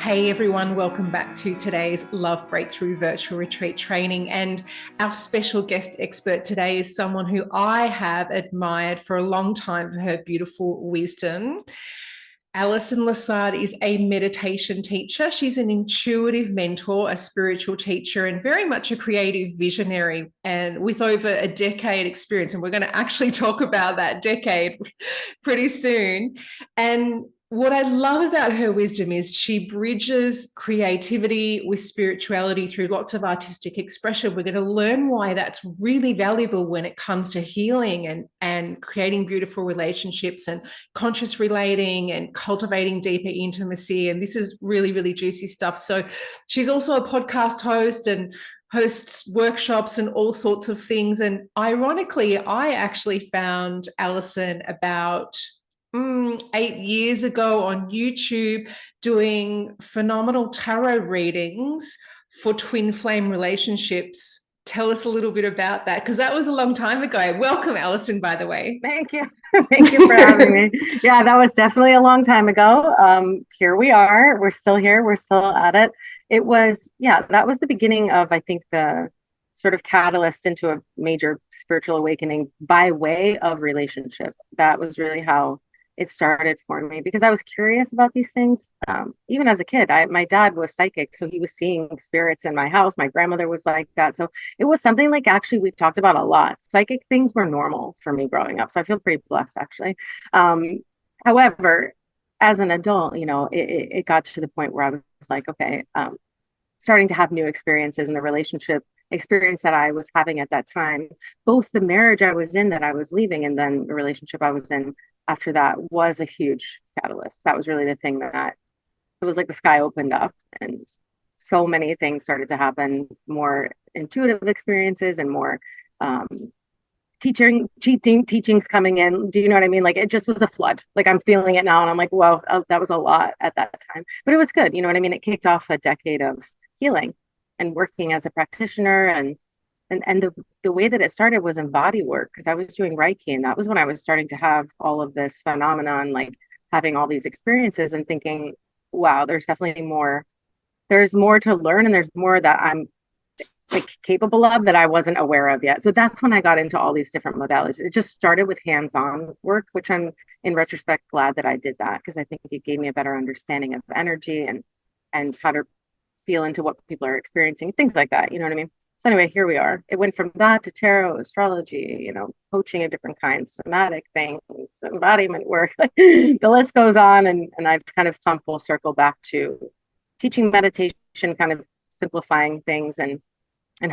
Hey everyone, welcome back to today's Love Breakthrough Virtual Retreat Training. And our special guest expert today is someone who I have admired for a long time for her beautiful wisdom. Alison Lessard is a meditation teacher. She's an intuitive mentor, a spiritual teacher, and very much a creative visionary, and with over a decade experience. And we're going to actually talk about that decade pretty soon. And what I love about her wisdom is she bridges creativity with spirituality through lots of artistic expression. We're going to learn why that's really valuable when it comes to healing and creating beautiful relationships and conscious relating and cultivating deeper intimacy. And this is really, really juicy stuff. So she's also a podcast host and hosts workshops and all sorts of things. And ironically, I actually found Alison about 8 years ago on YouTube doing phenomenal tarot readings for twin flame relationships. Tell us a little bit about that, because that was a long time ago. Welcome, Alison, by the way. Thank you. Thank you for having me. Yeah, that was definitely a long time ago. Here we are. We're still here. We're still at it. It was, yeah, that was the beginning of, I think, the sort of catalyst into a major spiritual awakening by way of relationship. That was really how it started for me because I was curious about these things. Even as a kid, my dad was psychic, so he was seeing spirits in my house. My grandmother was like that. So it was something like actually we've talked about a lot. Psychic things were normal for me growing up. So I feel pretty blessed actually. However, as an adult, it got to the point where I was like, okay, starting to have new experiences in the relationship experience that I was having at that time, both the marriage I was in that I was leaving and then the relationship I was in after that was a huge catalyst. That was really the thing that it was like the sky opened up and so many things started to happen, more intuitive experiences and more um, teachings coming in. Do you know what I mean? Like it just was a flood. Like I'm feeling it now and I'm like, wow, that was a lot at that time. But it was good. You know what I mean? It kicked off a decade of healing and working as a practitioner and the way that it started was in body work because I was doing Reiki and that was when I was starting to have all of this phenomenon, like having all these experiences and thinking, wow, there's definitely more. There's more to learn and there's more that I'm like capable of that I wasn't aware of yet. So that's when I got into all these different modalities. It just started with hands-on work, which I'm in retrospect glad that I did that because I think it gave me a better understanding of energy and how to feel into what people are experiencing, things like that. You know what I mean? So anyway, here we are. It went from that to tarot, astrology, coaching of different kinds, somatic things, embodiment work. The list goes on, and I've kind of come full circle back to teaching meditation, kind of simplifying things and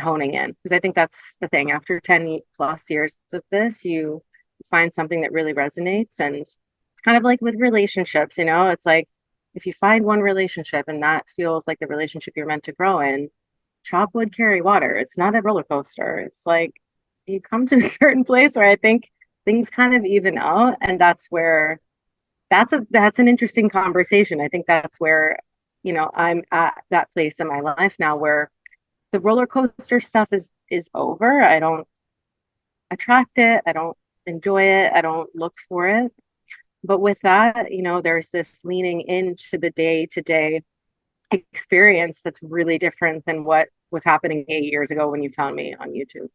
honing in. Because I think that's the thing. After 10 plus years of this, you find something that really resonates. And it's kind of like with relationships, it's like if you find one relationship and that feels like the relationship you're meant to grow in, chop wood, carry water. It's not a roller coaster. It's like you come to a certain place where I think things kind of even out. And that's an interesting conversation. I think that's where, I'm at that place in my life now where the roller coaster stuff is over. I don't attract it. I don't enjoy it. I don't look for it. But with that, there's this leaning into the day to day experience that's really different than what was happening 8 years ago when you found me on YouTube.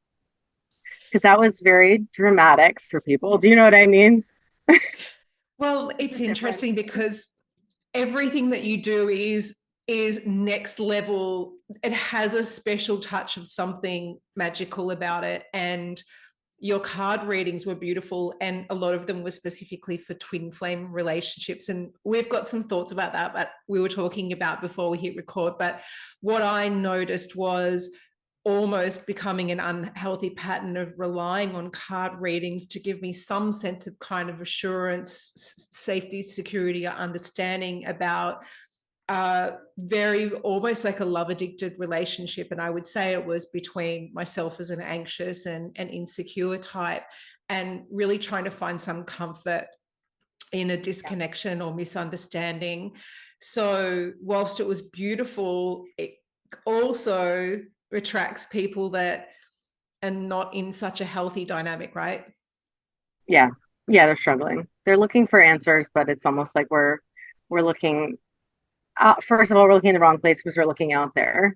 Because that was very dramatic for people. Do you know what I mean? Well, it's Different. interesting because everything that you do is next level. It has a special touch of something magical about it. And your card readings were beautiful, and a lot of them were specifically for twin flame relationships. And we've got some thoughts about that, but we were talking about before we hit record. But what I noticed was almost becoming an unhealthy pattern of relying on card readings to give me some sense of kind of assurance, safety, security, or understanding about very almost like a love addicted relationship. And I would say it was between myself as an anxious and insecure type, and really trying to find some comfort in a Yeah. disconnection or misunderstanding. So whilst it was beautiful, it also attracts people that are not in such a healthy dynamic, right? Yeah. Yeah, they're struggling. They're looking for answers, but it's almost like we're looking First of all, we're looking in the wrong place because we're looking out there.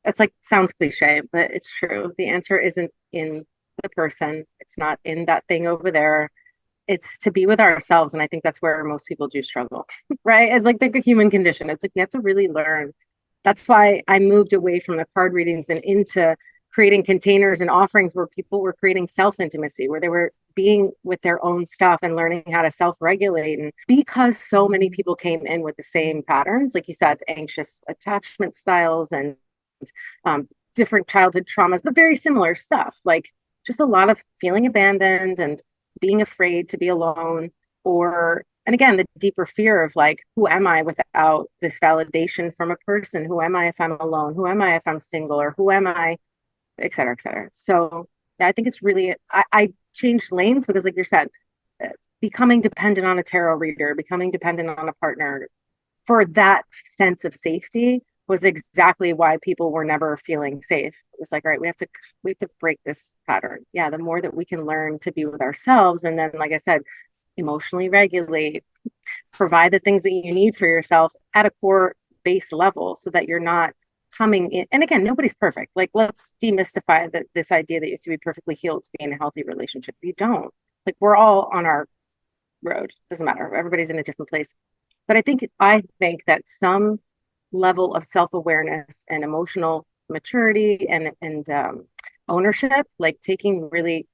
It's like sounds cliche, but it's true. The answer isn't in the person. It's not in that thing over there. It's to be with ourselves. And I think that's where most people do struggle, right? It's like the human condition. It's like you have to really learn. That's why I moved away from the card readings and into creating containers and offerings where people were creating self intimacy, where they were being with their own stuff and learning how to self regulate. And because so many people came in with the same patterns, like you said, anxious attachment styles and different childhood traumas, but very similar stuff, like just a lot of feeling abandoned and being afraid to be alone, or and again the deeper fear of like, who am I without this validation from a person? Who am I if I'm alone? Who am I if I'm single? Or who am I, et cetera, et cetera. So yeah, I think it's really, I changed lanes because like you said, becoming dependent on a tarot reader, becoming dependent on a partner for that sense of safety was exactly why people were never feeling safe. It was like, all right, we have to break this pattern. Yeah, the more that we can learn to be with ourselves, and then, like I said, emotionally regulate, provide the things that you need for yourself at a core base level, so that you're not coming in. And again, nobody's perfect. Like, let's demystify that this idea that you have to be perfectly healed to be in a healthy relationship. You don't. Like, we're all on our road. Doesn't matter. Everybody's in a different place. But I think that some level of self-awareness and emotional maturity and ownership, like taking really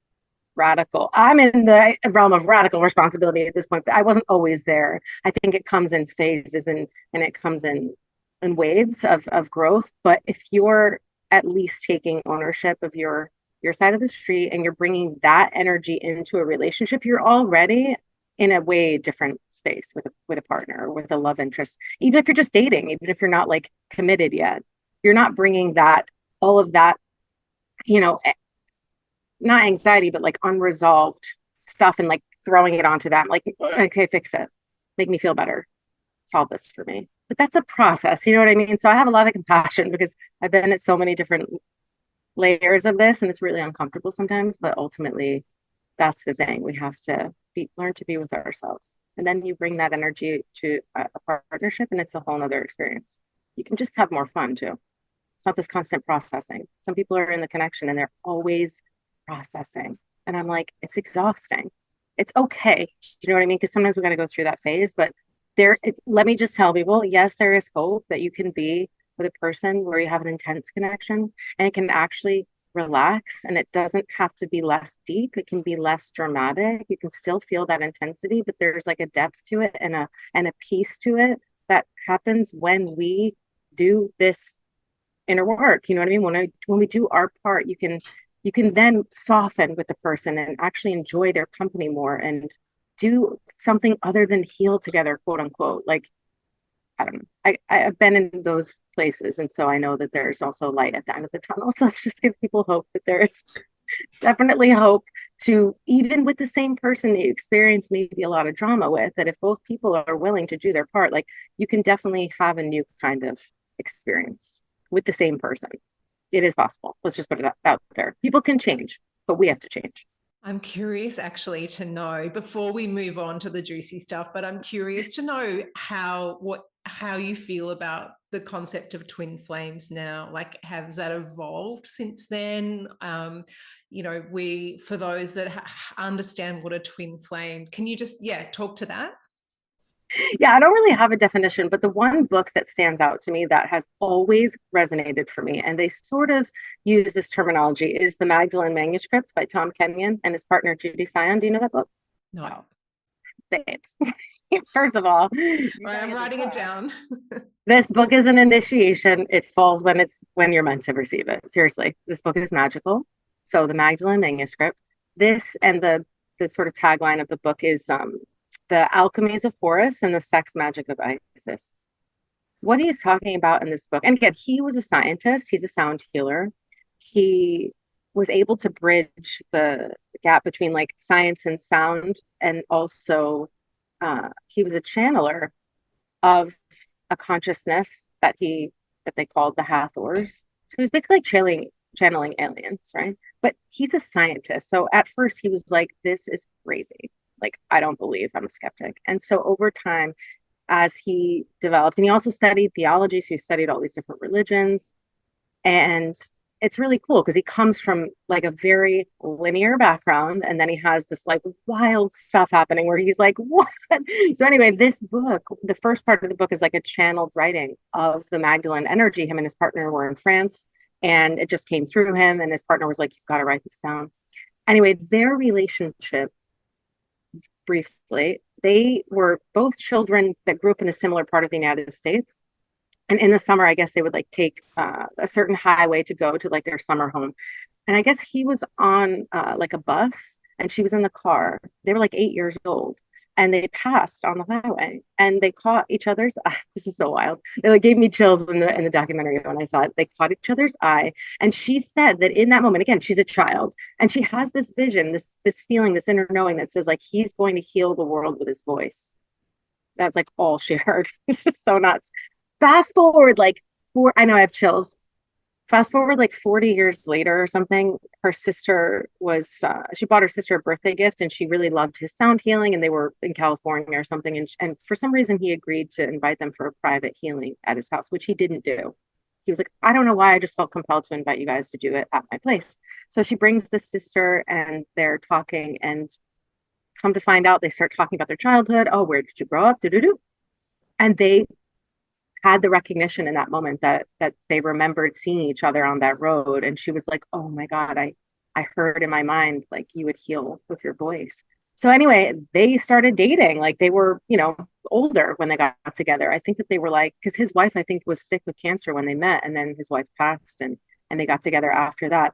radical. I'm in the realm of radical responsibility at this point, but I wasn't always there. I think it comes in phases and it comes in waves of growth. But if you're at least taking ownership of your side of the street and you're bringing that energy into a relationship, you're already in a way different space with a partner, with a love interest. Even if you're just dating, even if you're not like committed yet, you're not bringing that all of that, you know, not anxiety, but like unresolved stuff and like throwing it onto them. Like, okay, fix it, make me feel better, solve this for me. But that's a process, you know what I mean? So I have a lot of compassion because I've been at so many different layers of this, and it's really uncomfortable sometimes. But ultimately, that's the thing. We have to learn to be with ourselves. And then you bring that energy to a partnership, and it's a whole nother experience. You can just have more fun too. It's not this constant processing. Some people are in the connection and they're always processing. And I'm like, it's exhausting. It's okay. You know what I mean? Because sometimes we got to go through that phase. But let me just tell people, yes, there is hope that you can be with a person where you have an intense connection and it can actually relax, and it doesn't have to be less deep. It can be less dramatic. You can still feel that intensity, but there's like a depth to it and a peace to it that happens when we do this inner work. You know what I mean? When we do our part, you can then soften with the person and actually enjoy their company more and do something other than heal together, quote unquote. Like, I don't know. I've been in those places, and so I know that there's also light at the end of the tunnel. So let's just give people hope that there is definitely hope to, even with the same person that you experience maybe a lot of drama with, that if both people are willing to do their part, like, you can definitely have a new kind of experience with the same person. It is possible. Let's just put it out there. People can change, but we have to change. I'm curious actually to know, before we move on to the juicy stuff, but I'm curious to know how you feel about the concept of twin flames now. Like, has that evolved since then? We, for those that understand what a twin flame, can you just talk to that? Yeah, I don't really have a definition, but the one book that stands out to me that has always resonated for me, and they sort of use this terminology, is The Magdalene Manuscript by Tom Kenyon and his partner Judy Sion. Do you know that book? No. Babe. First of all, Right, I'm writing it down. this book is an initiation. It falls when you're meant to receive it. Seriously, this book is magical. So the Magdalene Manuscript. This and the sort of tagline of the book is the alchemies of Horus and the sex magic of Isis. What he's talking about in this book, and again, he was a scientist, he's a sound healer. He was able to bridge the gap between like science and sound, and also he was a channeler of a consciousness that they called the Hathors. So he was basically channeling aliens, right? But he's a scientist. So at first he was like, this is crazy. Like, I don't believe, I'm a skeptic. And so over time, as he developed. And he also studied theology, so he studied all these different religions. And it's really cool because he comes from like a very linear background, and then he has this like wild stuff happening where he's like, what? So anyway, this book, the first part of the book is like a channeled writing of the Magdalene energy. Him and his partner were in France, and it just came through him, and his partner was like, you've got to write this down. Anyway, their relationship, briefly, they were both children that grew up in a similar part of the United States. And in the summer, I guess they would like take a certain highway to go to like their summer home. And I guess he was on like a bus and she was in the car. They were like 8 years old, and they passed on the highway and they caught each other's eye. This is so wild. They like gave me chills in the documentary when I saw it. They caught each other's eye. And she said that in that moment, again, she's a child and she has this vision, this feeling, this inner knowing that says like he's going to heal the world with his voice. That's like all she heard. This is so nuts. Fast forward like I know I have chills. Fast forward like 40 years later or something, her sister was, she bought her sister a birthday gift and she really loved his sound healing, and they were in California or something. And for some reason, he agreed to invite them for a private healing at his house, which he didn't do. He was like, I don't know why, I just felt compelled to invite you guys to do it at my place. So she brings the sister and they're talking, and come to find out, they start talking about their childhood. Oh, where did you grow up? Do. And they had the recognition in that moment that they remembered seeing each other on that road. And she was like, oh my God, I heard in my mind like you would heal with your voice. So anyway, they started dating. Like they were, older when they got together. I think that they were like, because his wife, I think, was sick with cancer when they met, and then his wife passed, and they got together after that.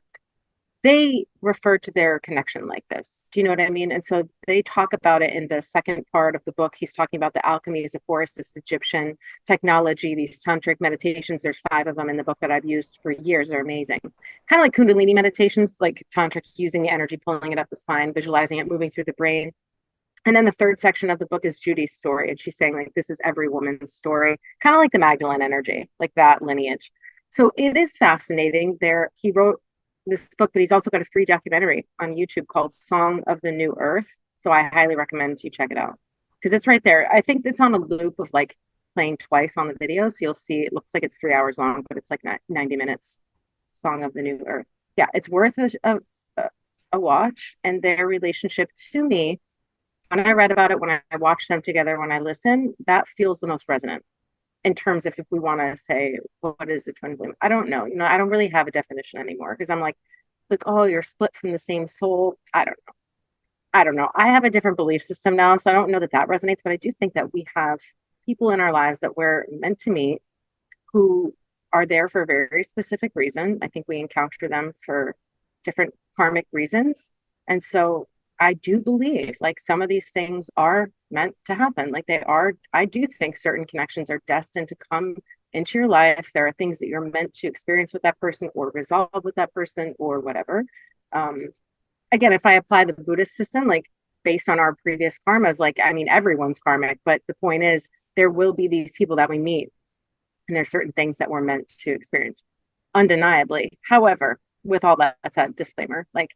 They refer to their connection like this. Do you know what I mean? And so they talk about it in the second part of the book. He's talking about the alchemy as a force, this Egyptian technology, these tantric meditations. There's 5 of them in the book that I've used for years. They're amazing. Kind of like Kundalini meditations, like tantric, using the energy, pulling it up the spine, visualizing it, moving through the brain. And then the third section of the book is Judy's story. And she's saying, like, this is every woman's story, kind of like the Magdalene energy, like that lineage. So it is fascinating. He wrote this book, but he's also got a free documentary on YouTube called Song of the New Earth. So I highly recommend you check it out because it's right there. I think it's on a loop of like playing twice on the video. So you'll see it looks like it's 3 hours long, but it's like 90 minutes. Song of the New Earth. Yeah, it's worth a watch. And their relationship to me, when I read about it, when I watched them together, when I listen, that feels the most resonant in terms of if we want to say, well, what is a twin flame? I don't know. I don't really have a definition anymore because I'm like, oh, you're split from the same soul. I don't know. I don't know. I have a different belief system now, so I don't know that that resonates, but I do think that we have people in our lives that we're meant to meet who are there for a very specific reason. I think we encounter them for different karmic reasons. And so I do believe like some of these things are meant to happen. Like they are, I do think certain connections are destined to come into your life. There are things that you're meant to experience with that person or resolve with that person or whatever. Again, if I apply the Buddhist system, like based on our previous karmas, like, I mean, everyone's karmic, but the point is there will be these people that we meet and there's certain things that we're meant to experience undeniably. However, with all that, that's a disclaimer, like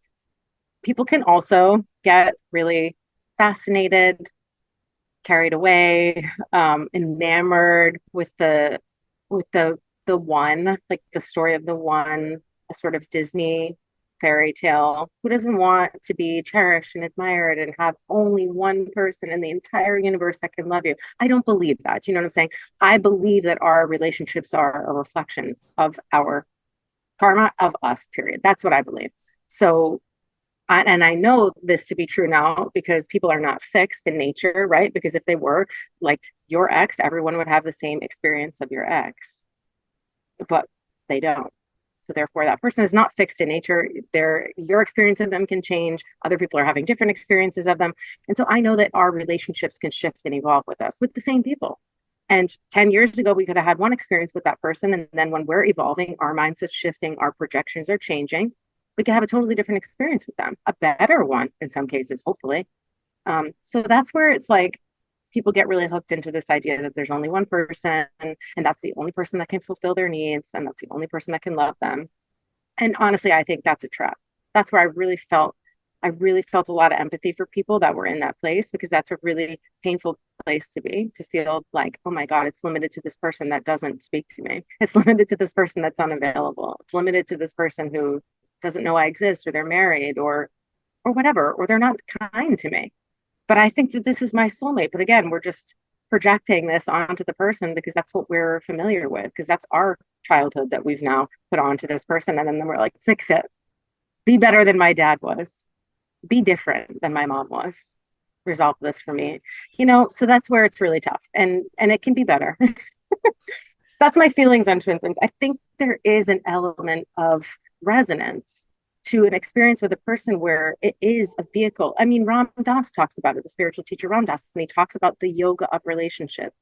people can also get really fascinated, carried away, enamored with the one, like the story of the one, a sort of Disney fairy tale. Who doesn't want to be cherished and admired and have only one person in the entire universe that can love you? I don't believe that. You know what I'm saying? I believe that our relationships are a reflection of our karma, of us, period. That's what I believe. So and I know this to be true now because people are not fixed in nature, right? Because if they were, like your ex, everyone would have the same experience of your ex, but they don't. So therefore, that person is not fixed in nature. Your experience of them can change. Other people are having different experiences of them. And so I know that our relationships can shift and evolve with us, with the same people. And 10 years ago, we could have had one experience with that person. And then when we're evolving, our mindset's shifting, our projections are changing, we could have a totally different experience with them, a better one in some cases, hopefully. So that's where it's like people get really hooked into this idea that there's only one person and that's the only person that can fulfill their needs and that's the only person that can love them. And honestly, I think that's a trap. That's where I really felt a lot of empathy for people that were in that place because that's a really painful place to be, to feel like, oh my God, it's limited to this person that doesn't speak to me. It's limited to this person that's unavailable. It's limited to this person who doesn't know I exist, or they're married, or whatever, or they're not kind to me. But I think that this is my soulmate. But again, we're just projecting this onto the person because that's what we're familiar with, because that's our childhood that we've now put onto this person. And then we're like, fix it. Be better than my dad was. Be different than my mom was. Resolve this for me. So that's where it's really tough. And it can be better. That's my feelings on twin flames. I think there is an element of resonance to an experience with a person where it is a vehicle. I mean, Ram Dass talks about it, the spiritual teacher Ram Dass, and he talks about the yoga of relationship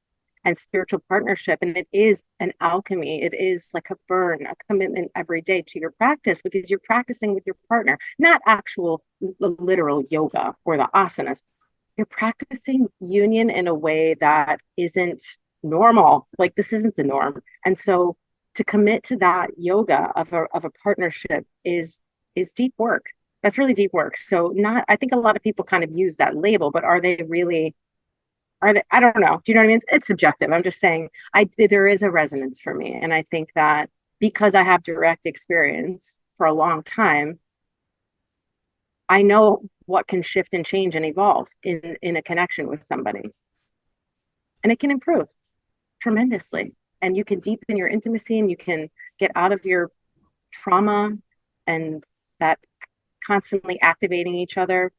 and spiritual partnership. And it is an alchemy. It is like a burn, a commitment every day to your practice, because you're practicing with your partner, not actual literal yoga or the asanas. You're practicing union in a way that isn't normal. Like, this isn't the norm. And so to commit to that yoga of a partnership is deep work. That's really deep work. So not, I think a lot of people kind of use that label, but are they really, I don't know. Do you know what I mean? It's subjective. I'm just saying there is a resonance for me. And I think that because I have direct experience for a long time, I know what can shift and change and evolve in a connection with somebody. And it can improve tremendously. And you can deepen your intimacy, and you can get out of your trauma and that constantly activating each other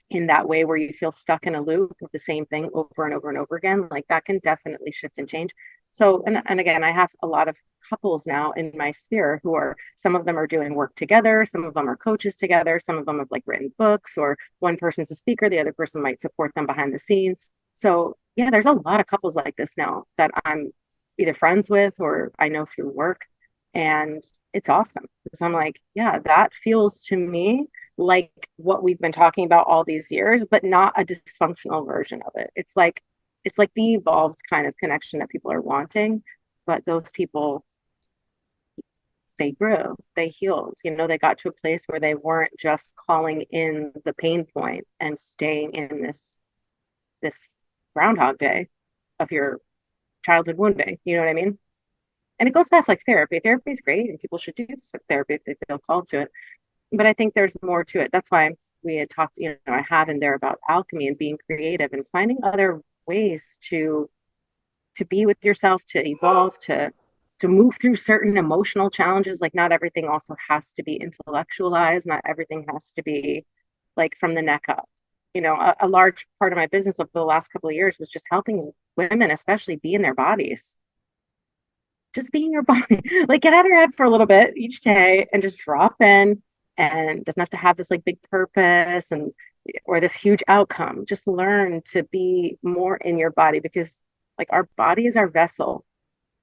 in that way where you feel stuck in a loop of the same thing over and over and over again. Like, that can definitely shift and change. So, and again, I have a lot of couples now in my sphere who are, some of them are doing work together, some of them are coaches together, some of them have like written books, or one person's a speaker, the other person might support them behind the scenes. So yeah, there's a lot of couples like this now that I'm either friends with or I know through work. And it's awesome because I'm like, yeah, that feels to me like what we've been talking about all these years, but not a dysfunctional version of it. It's like the evolved kind of connection that people are wanting, but those people, they grew, they healed, they got to a place where they weren't just calling in the pain point and staying in this groundhog day of your childhood wounding. You know what I mean? And it goes past like therapy. Therapy is great, and people should do therapy if they feel called to it. But I think there's more to it. That's why we had talked, I had in there about alchemy and being creative and finding other ways to be with yourself, to evolve, to move through certain emotional challenges. Like, not everything also has to be intellectualized. Not everything has to be like from the neck up. A large part of my business over the last couple of years was just helping women, especially, be in their bodies. Just be in your body. Like, get out of your head for a little bit each day and just drop in, and doesn't have to have this like big purpose and or this huge outcome. Just learn to be more in your body, because like our body is our vessel.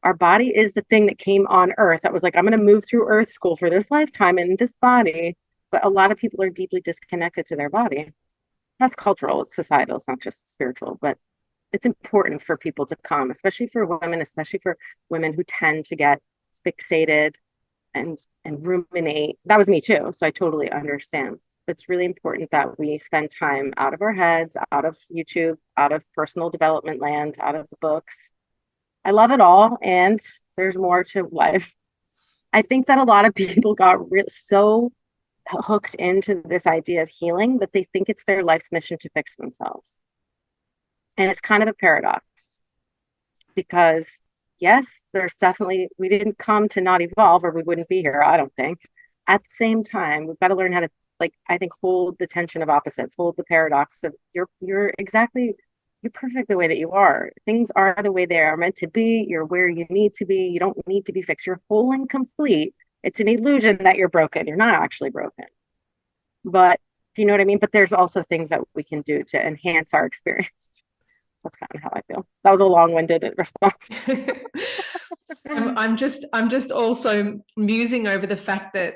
Our body is the thing that came on earth that was like, I'm going to move through earth school for this lifetime in this body. But a lot of people are deeply disconnected to their body. That's cultural, it's societal, it's not just spiritual, but it's important for people to come, especially for women, especially for women who tend to get fixated and ruminate. That was me too, so I totally understand. It's really important that we spend time out of our heads, out of YouTube, out of personal development land, out of the books. I love it all, and there's more to life. I think that a lot of people got so hooked into this idea of healing that they think it's their life's mission to fix themselves. And it's kind of a paradox, because yes, there's definitely, we didn't come to not evolve, or we wouldn't be here, I don't think. At the same time, we've got to learn how to, like, I think, hold the tension of opposites, hold the paradox of you're perfect the way that you are. Things are the way they are meant to be. You're where you need to be. You don't need to be fixed. You're whole and complete. It's an illusion that you're broken. You're not actually broken. But do you know what I mean? But there's also things that we can do to enhance our experience. That's kind of how I feel. That was a long-winded response. I'm just also musing over the fact that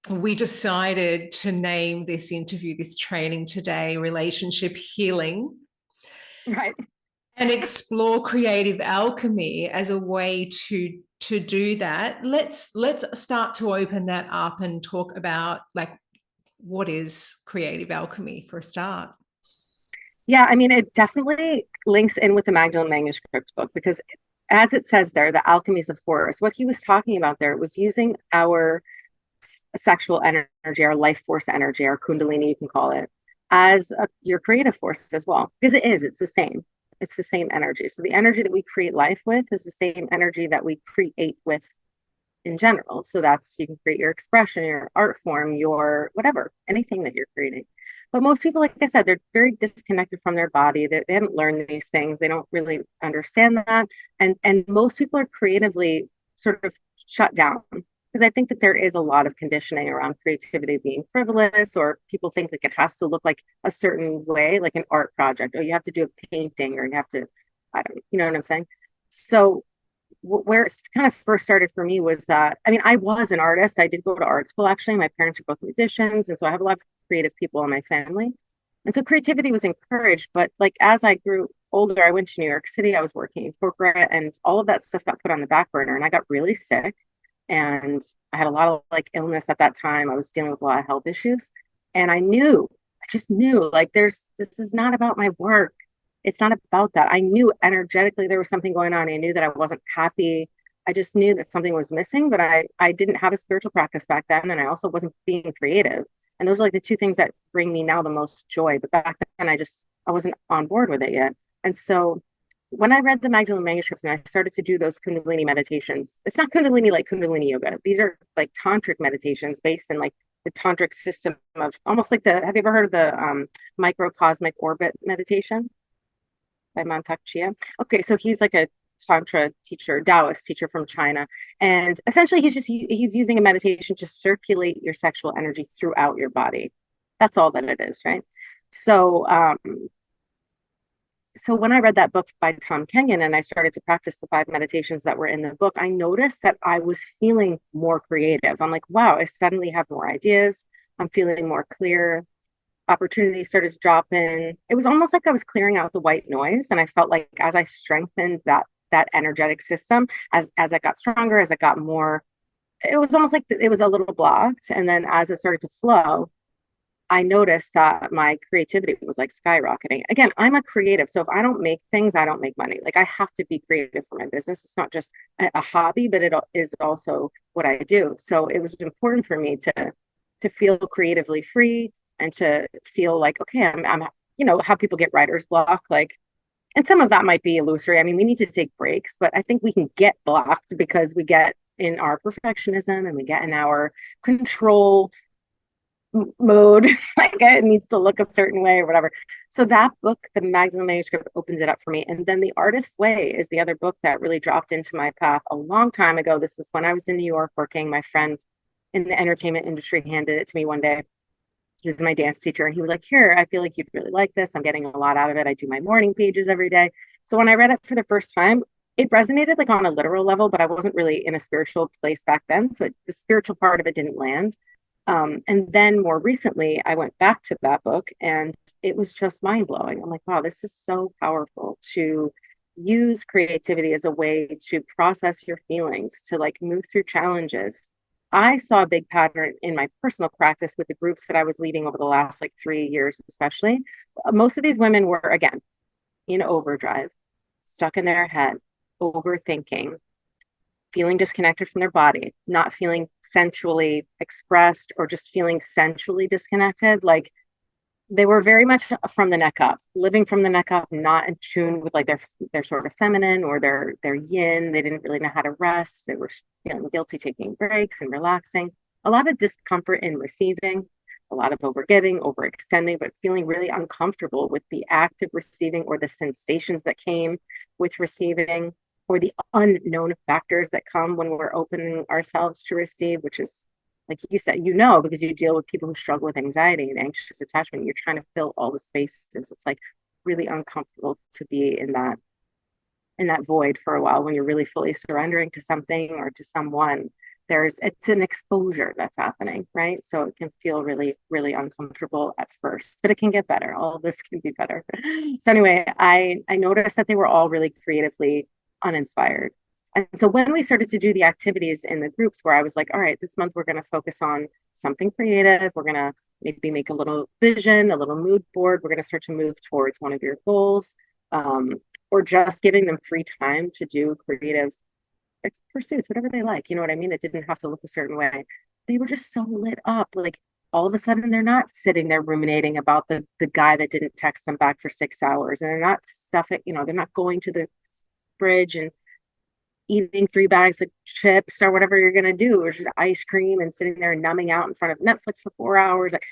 we decided to name this interview, this training today, Relationship Healing. Right. And explore creative alchemy as a way to do that. Let's start to open that up and talk about, like, what is creative alchemy for a start? Yeah, I mean, it definitely links in with the Magdalene Manuscript book because, as it says there, the alchemies of force, what he was talking about there was using our sexual energy, our life force energy, our Kundalini, you can call it, as your creative force as well. Because it's the same. It's the same energy. So the energy that we create life with is the same energy that we create with in general. So that's you can create your expression, your art form, your whatever, anything that you're creating. But most people, like I said, they're very disconnected from their body. They haven't learned these things. They don't really understand that. And most people are creatively sort of shut down because I think that there is a lot of conditioning around creativity being frivolous, or people think like it has to look like a certain way, like an art project, or you have to do a painting, or you have to, I don't, you know what I'm saying? So where it kind of first started for me was that I mean, I was an artist. I did go to art school actually. My parents are both musicians, and so I have a lot of creative people in my family. And so creativity was encouraged. But like as I grew older, I went to New York City. I was working in corporate, and all of that stuff got put on the back burner. And I got really sick, and I had a lot of like illness at that time. I was dealing with a lot of health issues, and I just knew like this is not about my work. It's not about that. I knew energetically there was something going on. I knew that I wasn't happy. I just knew that something was missing, but I didn't have a spiritual practice back then, and I also wasn't being creative. And those are like the two things that bring me now the most joy. But back then, I wasn't on board with it yet. And so when I read the Magdalene manuscripts and I started to do those Kundalini meditations, it's not Kundalini like Kundalini yoga. These are like tantric meditations based in like the tantric system of almost like have you ever heard of the microcosmic orbit meditation by Mantak Chia? Okay, so he's like a Tantra teacher, Taoist teacher from China. And essentially he's using a meditation to circulate your sexual energy throughout your body. That's all that it is, right? So so when I read that book by Tom Kenyon and I started to practice the five meditations that were in the book, I noticed that I was feeling more creative. I'm like, wow, I suddenly have more ideas. I'm feeling more clear. Opportunities started to drop in. It was almost like I was clearing out the white noise. And I felt like as I strengthened that energetic system, as I got stronger, as I got more, it was almost like it was a little blocked. And then as it started to flow, I noticed that my creativity was like skyrocketing. Again, I'm a creative. So if I don't make things, I don't make money. Like I have to be creative for my business. It's not just a hobby, but it is also what I do. So it was important for me to feel creatively free and to feel like, okay, I'm how people get writer's block. Like, and some of that might be illusory. I mean, we need to take breaks, but I think we can get blocked because we get in our perfectionism and we get in our control mode, like it needs to look a certain way or whatever. So that book, the Magdalene manuscript, opens it up for me. And then The Artist's Way is the other book that really dropped into my path a long time ago. This is when I was in New York working. My friend in the entertainment industry handed it to me one day. He was my dance teacher, and he was like, here, I feel like you'd really like this. I'm getting a lot out of it. I do my morning pages every day. So when I read it for the first time, it resonated like on a literal level, but I wasn't really in a spiritual place back then. So the spiritual part of it didn't land. And then more recently, I went back to that book and it was just mind blowing. I'm like, wow, this is so powerful to use creativity as a way to process your feelings, to like move through challenges. I saw a big pattern in my personal practice with the groups that I was leading over the last like 3 years, especially. Most of these women were, again, in overdrive, stuck in their head, overthinking, feeling disconnected from their body, not feeling sensually expressed or just feeling sensually disconnected. Like they were very much from the neck up, living from the neck up, not in tune with like their sort of feminine or their yin. They didn't really know how to rest. They were feeling guilty taking breaks and relaxing. A lot of discomfort in receiving, a lot of overgiving, overextending, but feeling really uncomfortable with the act of receiving or the sensations that came with receiving or the unknown factors that come when we're opening ourselves to receive, which is like you said, because you deal with people who struggle with anxiety and anxious attachment. You're trying to fill all the spaces. It's like really uncomfortable to be in that void for a while when you're really fully surrendering to something or to someone. It's an exposure that's happening, right? So it can feel really, really uncomfortable at first, but it can get better. All of this can be better. So anyway, I noticed that they were all really creatively uninspired. And so when we started to do the activities in the groups where I was like, all right, this month we're going to focus on something creative. We're going to maybe make a little vision, a little mood board. We're going to start to move towards one of your goals, or just giving them free time to do creative pursuits, whatever they like. You know what I mean? It didn't have to look a certain way. They were just so lit up. Like all of a sudden, they're not sitting there ruminating about the guy that didn't text them back for 6 hours, and they're not stuffing. They're not going to the fridge and eating 3 bags of chips or whatever you're going to do, or just ice cream and sitting there numbing out in front of Netflix for 4 hours. Like,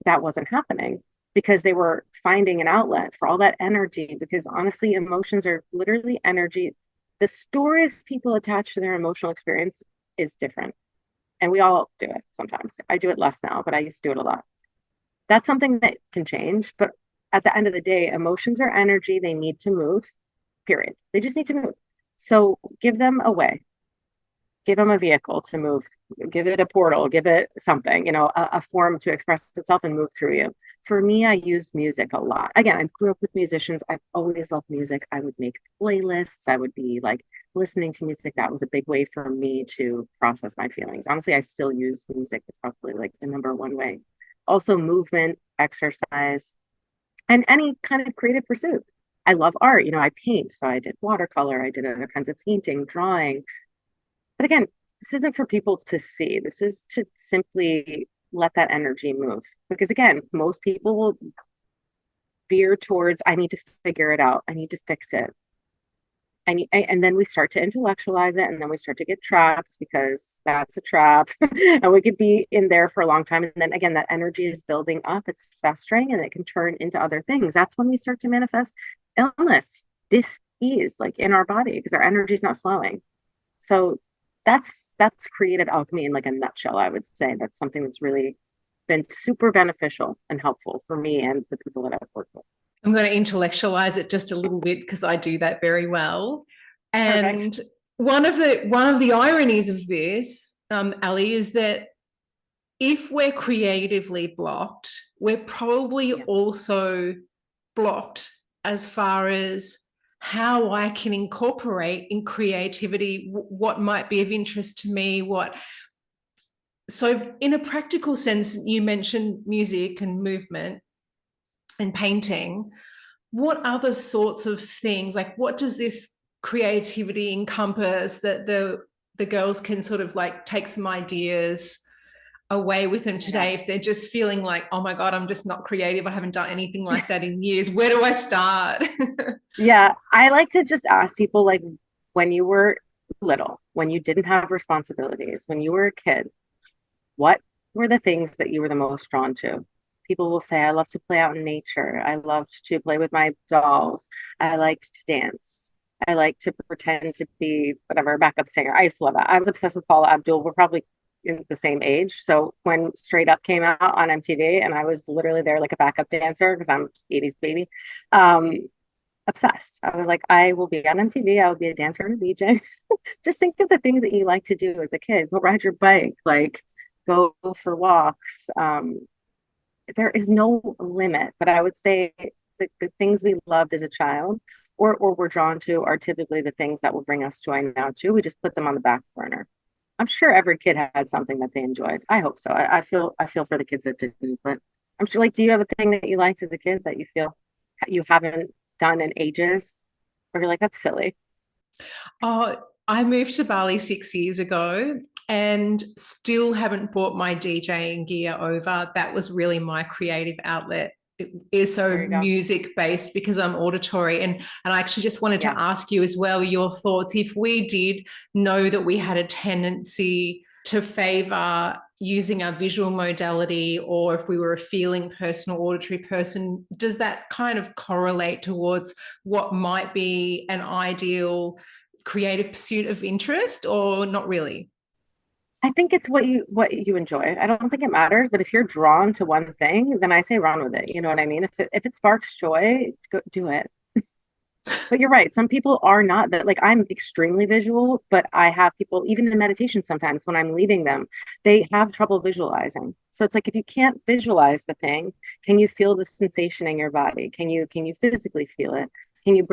that wasn't happening because they were finding an outlet for all that energy. Because honestly, emotions are literally energy. The stories people attach to their emotional experience is different. And we all do it sometimes. I do it less now, but I used to do it a lot. That's something that can change. But at the end of the day, emotions are energy. They need to move, period. They just need to move. So give them a way, give them a vehicle to move, give it a portal, give it something, a form to express itself and move through you. For me, I used music a lot. Again, I grew up with musicians. I've always loved music. I would make playlists. I would be like listening to music. That was a big way for me to process my feelings. Honestly, I still use music. It's probably like the number one way. Also, movement, exercise, and any kind of creative pursuit. I love art. I paint. So I did watercolor. I did other kinds of painting, drawing. But again, this isn't for people to see. This is to simply let that energy move. Because again, most people will veer towards, I need to figure it out. I need to fix it. And then we start to intellectualize it, and then we start to get trapped because that's a trap. And we could be in there for a long time. And then again, that energy is building up, it's festering, and it can turn into other things. That's when we start to manifest illness, dis-ease, like in our body, because our energy is not flowing. So that's creative alchemy in like a nutshell. I would say that's something that's really been super beneficial and helpful for me and the people that I've worked with. I'm going to intellectualize it just a little bit because I do that very well. And Perfect. one of the ironies of this, Ali, is that if we're creatively blocked, we're probably Yeah. also blocked as far as how I can incorporate in creativity what might be of interest to me. So in a practical sense, you mentioned music and movement and painting. What other sorts of things, like what does this creativity encompass that the girls can sort of like take some ideas away with them Yeah. today if they're just feeling like, oh my God, I'm just not creative, I haven't done anything like that in years, where do I start? Yeah. I like to just ask people, like, when you were little, when you didn't have responsibilities, when you were a kid, what were the things that you were the most drawn to? People will say, I love to play out in nature. I loved to play with my dolls. I liked to dance. I like to pretend to be whatever backup singer. I used to love that. I was obsessed with Paula Abdul. We're probably in the same age. So when Straight Up came out on MTV, and I was literally there like a backup dancer because I'm 80s baby, um, obsessed. I was like, I will be on MTV. I will be a dancer and a DJ. Just think of the things that you like to do as a kid. Go ride your bike, like go for walks. There is no limit, but I would say the things we loved as a child or were drawn to are typically the things that will bring us joy now too. We just put them on the back burner. I'm sure every kid had something that they enjoyed. I hope so. I feel for the kids that didn't, but I'm sure, like, do you have a thing that you liked as a kid that you feel you haven't done in ages? Or you're like, that's silly. Oh, I moved to Bali 6 years ago and still haven't brought my DJing gear over. That was really my creative outlet. It is so There you go. music based because I'm auditory. And I actually just wanted Yeah. to ask you as well your thoughts. If we did know that we had a tendency to favor using our visual modality, or if we were a feeling person or auditory person, does that kind of correlate towards what might be an ideal creative pursuit of interest, or not really? I think it's what you enjoy. I don't think it matters, but if you're drawn to one thing, then I say run with it. You know what I mean? If it sparks joy, go do it. But you're right. Some people are not that. Like, I'm extremely visual, but I have people even in meditation sometimes when I'm leading them, they have trouble visualizing. So it's like if you can't visualize the thing, can you feel the sensation in your body? Can you physically feel it? Can you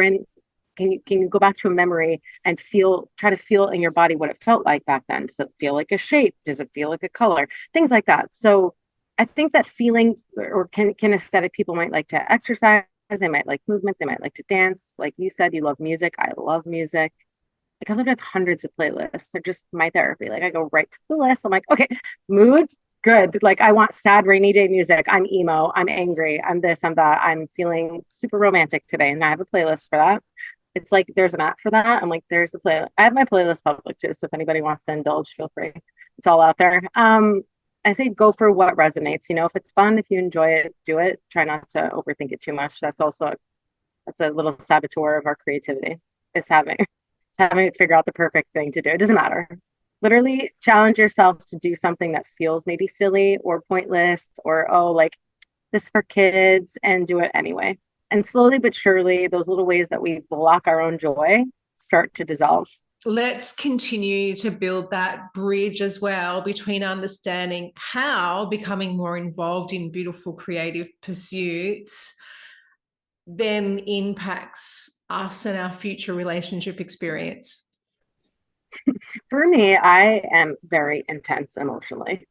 Can you go back to a memory and try to feel in your body what it felt like back then? Does it feel like a shape? Does it feel like a color? Things like that. So I think that feelings, or kinesthetic people might like to exercise, they might like movement, they might like to dance. Like you said, you love music. I love music. Like I literally have hundreds of playlists. They're just my therapy. Like I go right to the list. I'm like, okay, mood, good. Like I want sad rainy day music. I'm emo. I'm angry. I'm this. I'm that. I'm feeling super romantic today, and I have a playlist for that. It's like there's an app for that. I'm like, there's the playlist. I have my playlist public too, so if anybody wants to indulge, feel free. It's all out there. I say go for what resonates. You know, if it's fun, if you enjoy it, do it. Try not to overthink it too much. That's a little saboteur of our creativity. Is having to figure out the perfect thing to do. It doesn't matter. Literally challenge yourself to do something that feels maybe silly or pointless or, oh, like this for kids, and do it anyway. And slowly but surely, those little ways that we block our own joy start to dissolve. Let's continue to build that bridge as well between understanding how becoming more involved in beautiful creative pursuits then impacts us and our future relationship experience. For me, I am very intense emotionally.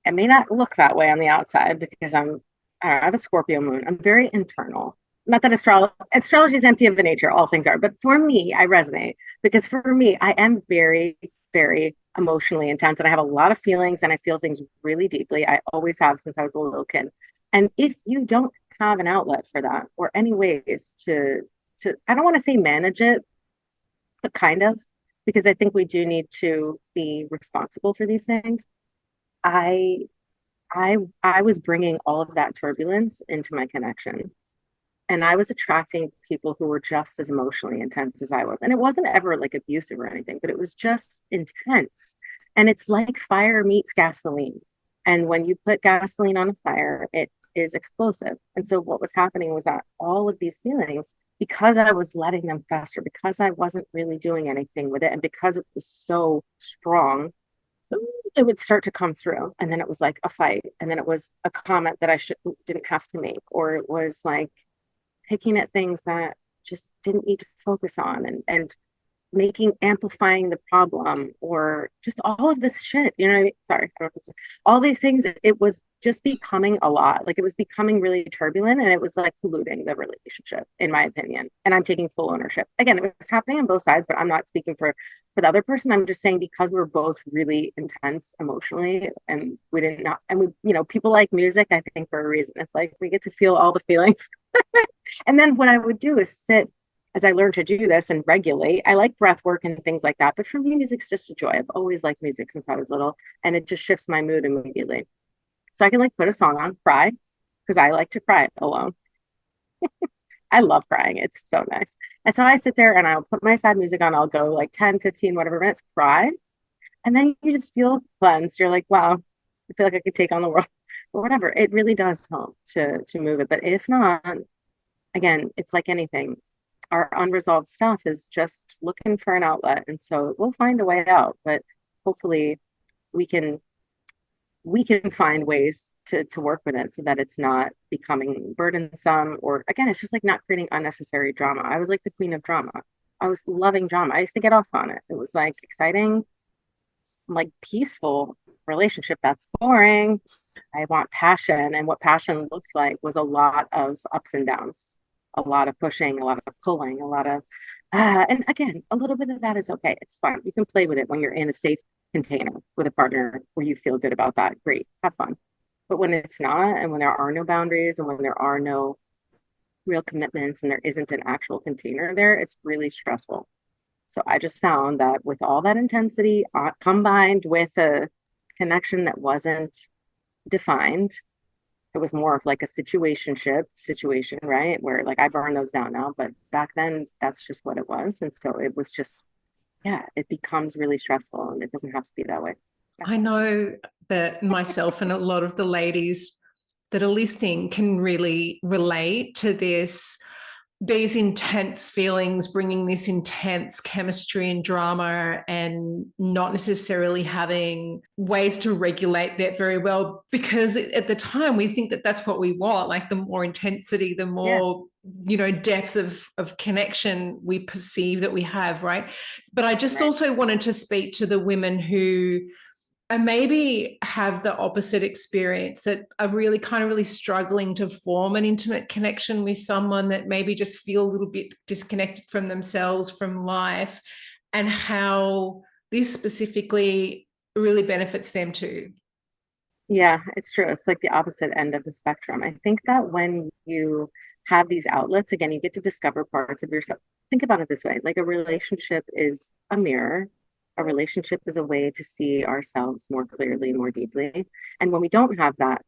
It may not look that way on the outside because I don't know, I have a Scorpio moon. I'm very internal. Not that astrology is empty of the nature, all things are, but for me, I resonate because for me, I am very, very emotionally intense and I have a lot of feelings and I feel things really deeply. I always have since I was a little kid. And if you don't have an outlet for that or any ways to I don't want to say manage it, but kind of, because I think we do need to be responsible for these things. I I was bringing all of that turbulence into my connection. And I was attracting people who were just as emotionally intense as I was. And it wasn't ever like abusive or anything, but it was just intense. And it's like fire meets gasoline. And when you put gasoline on a fire, it is explosive. And so what was happening was that all of these feelings, because I was letting them fester, because I wasn't really doing anything with it, and because it was so strong, it would start to come through. And then it was like a fight. And then it was a comment that didn't have to make, or it was like picking at things that just didn't need to focus on, and amplifying the problem, or just all of this shit, you know what I mean? Sorry, I don't know, all these things. It was just becoming a lot. Like it was becoming really turbulent, and it was like polluting the relationship, in my opinion. And I'm taking full ownership. Again, it was happening on both sides, but I'm not speaking for the other person. I'm just saying because we're both really intense emotionally, and we didn't not, and we, you know, people like music, I think, for a reason. It's like we get to feel all the feelings. And then what I would do is sit, as I learned to do this and regulate. I like breath work and things like that. But for me, music's just a joy. I've always liked music since I was little, and it just shifts my mood immediately. So I can like put a song on, cry, because I like to cry alone. I love crying. It's so nice. And so I sit there and I'll put my sad music on. I'll go like 10, 15, whatever minutes, cry. And then you just feel cleansed. You're like, wow, I feel like I could take on the world or whatever. It really does help to move it. But if not, again, it's like anything. Our unresolved stuff is just looking for an outlet. And so we'll find a way out. But hopefully we can find ways to work with it so that it's not becoming burdensome, or again, it's just like not creating unnecessary drama. I was like the queen of drama. I was loving drama. I used to get off on it. It was like exciting, like peaceful relationship. That's boring. I want passion. And what passion looked like was a lot of ups and downs, a lot of pushing, a lot of pulling, a lot of and again, a little bit of that is okay. It's fun. You can play with it when you're in a safe container with a partner where you feel good about that. Great, have fun. But when it's not, and when there are no boundaries, and when there are no real commitments, and there isn't an actual container there, it's really stressful. So I just found that with all that intensity combined with a connection that wasn't defined, it was more of like a situationship situation, right? Where like I burn those down now, but back then that's just what it was. And so it was just, yeah, it becomes really stressful, and it doesn't have to be that way. Yeah. I know that myself and a lot of the ladies that are listening can really relate to this these intense feelings, bringing this intense chemistry and drama, and not necessarily having ways to regulate that very well. Because at the time, we think that that's what we want. Like the more intensity, the Yeah, more, depth of connection we perceive that we have, right? But I just right. also wanted to speak to the women who and maybe have the opposite experience, that are really kind of really struggling to form an intimate connection with someone, that maybe just feel a little bit disconnected from themselves, from life, and how this specifically really benefits them too. Yeah, it's true. It's like the opposite end of the spectrum. I think that when you have these outlets, again, you get to discover parts of yourself. Think about it this way, like a relationship is a mirror. A relationship is a way to see ourselves more clearly, more deeply. And when we don't have that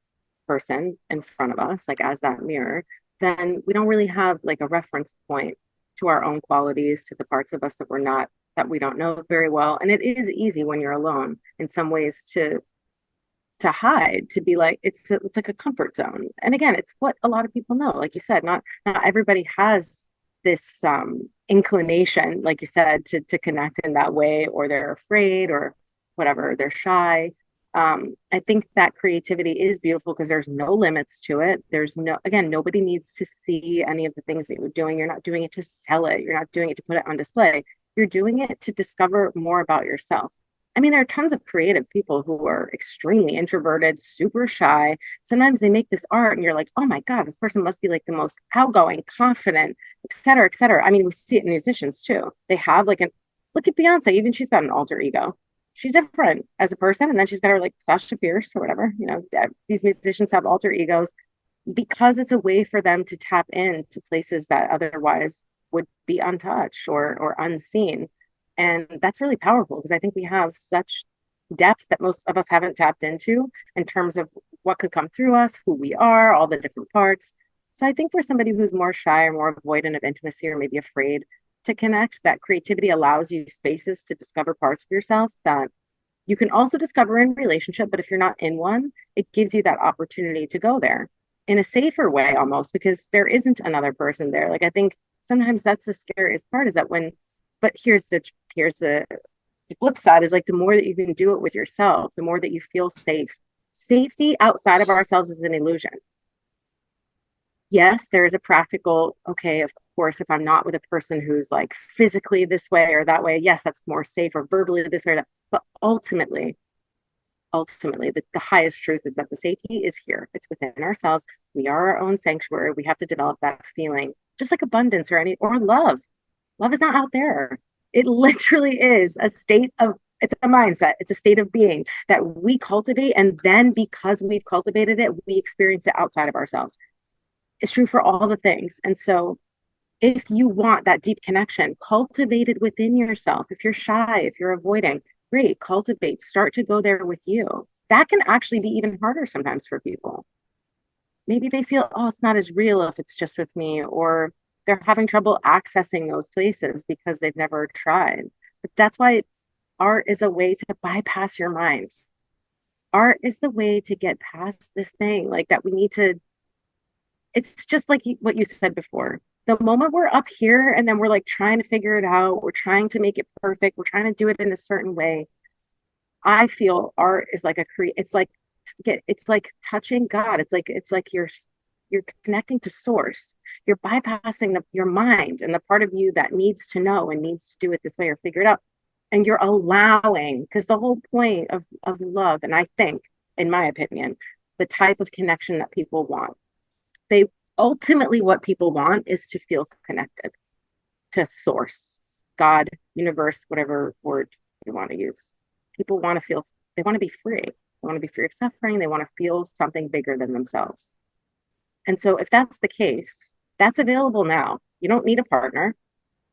person in front of us, like as that mirror, then we don't really have like a reference point to our own qualities, to the parts of us that we're not, that we don't know very well. And it is easy when you're alone in some ways to hide, to be like it's like a comfort zone. And again, it's what a lot of people know. Like you said, not everybody has this inclination, like you said, to connect in that way, or they're afraid or whatever, they're shy. I think that creativity is beautiful because there's no limits to it. There's no, again, nobody needs to see any of the things that you're doing. You're not doing it to sell it. You're not doing it to put it on display. You're doing it to discover more about yourself. I mean, there are tons of creative people who are extremely introverted, super shy. Sometimes they make this art and you're like, oh my God, this person must be like the most outgoing, confident, et cetera, et cetera. I mean, we see it in musicians too. They have like look at Beyonce, even she's got an alter ego. She's different as a person. And then she's got her like Sasha Fierce or whatever. These musicians have alter egos because it's a way for them to tap into places that otherwise would be untouched or unseen. And that's really powerful because I think we have such depth that most of us haven't tapped into in terms of what could come through us, who we are, all the different parts. So I think for somebody who's more shy or more avoidant of intimacy or maybe afraid to connect, that creativity allows you spaces to discover parts of yourself that you can also discover in relationship, but if you're not in one, it gives you that opportunity to go there in a safer way almost because there isn't another person there. Like I think sometimes that's the scariest part is that when, but here's the flip side is like the more that you can do it with yourself, the more that you feel safe. Safety outside of ourselves is an illusion. Yes, there is a practical, okay, of course, if I'm not with a person who's like physically this way or that way, yes, that's more safe, or verbally this way or that. But ultimately, the highest truth is that the safety is here. It's within ourselves. We are our own sanctuary. We have to develop that feeling, just like abundance or love. Love is not out there. It literally is a state of, it's a mindset. It's a state of being that we cultivate. And then because we've cultivated it, we experience it outside of ourselves. It's true for all the things. And so if you want that deep connection, cultivate it within yourself. If you're shy, if you're avoiding, great, cultivate, start to go there with you. That can actually be even harder sometimes for people. Maybe they feel, oh, it's not as real if it's just with me, or they're having trouble accessing those places because they've never tried. But that's why art is a way to bypass your mind. Art is the way to get past this thing like that we need to. It's just like what you said before. The moment we're up here and then we're like trying to figure it out, we're trying to make it perfect, we're trying to do it in a certain way. I feel art is like it's like touching God. It's like you're connecting to source. You're bypassing your mind and the part of you that needs to know and needs to do it this way or figure it out. And you're allowing, because the whole point of love, and I think, in my opinion, the type of connection that people want, they ultimately what people want is to feel connected to source, God, universe, whatever word you want to use. People want to feel, they want to be free. They want to be free of suffering. They want to feel something bigger than themselves. And so if that's the case, that's available now. You don't need a partner.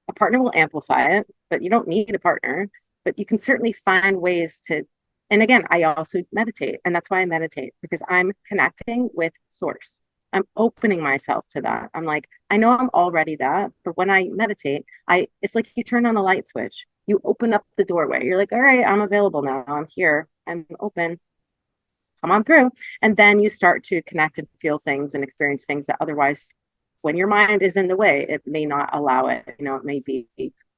A partner will amplify it, but you don't need a partner. But you can certainly find ways to. And again, I also meditate. And that's why I meditate, because I'm connecting with source. I'm opening myself to that. I'm like, I know I'm already that, but when I meditate, it's like you turn on the light switch. You open up the doorway. You're like, all right, I'm available now. I'm here. I'm open. Come on through. And then you start to connect and feel things and experience things that otherwise when your mind is in the way, it may not allow it. You know, it may be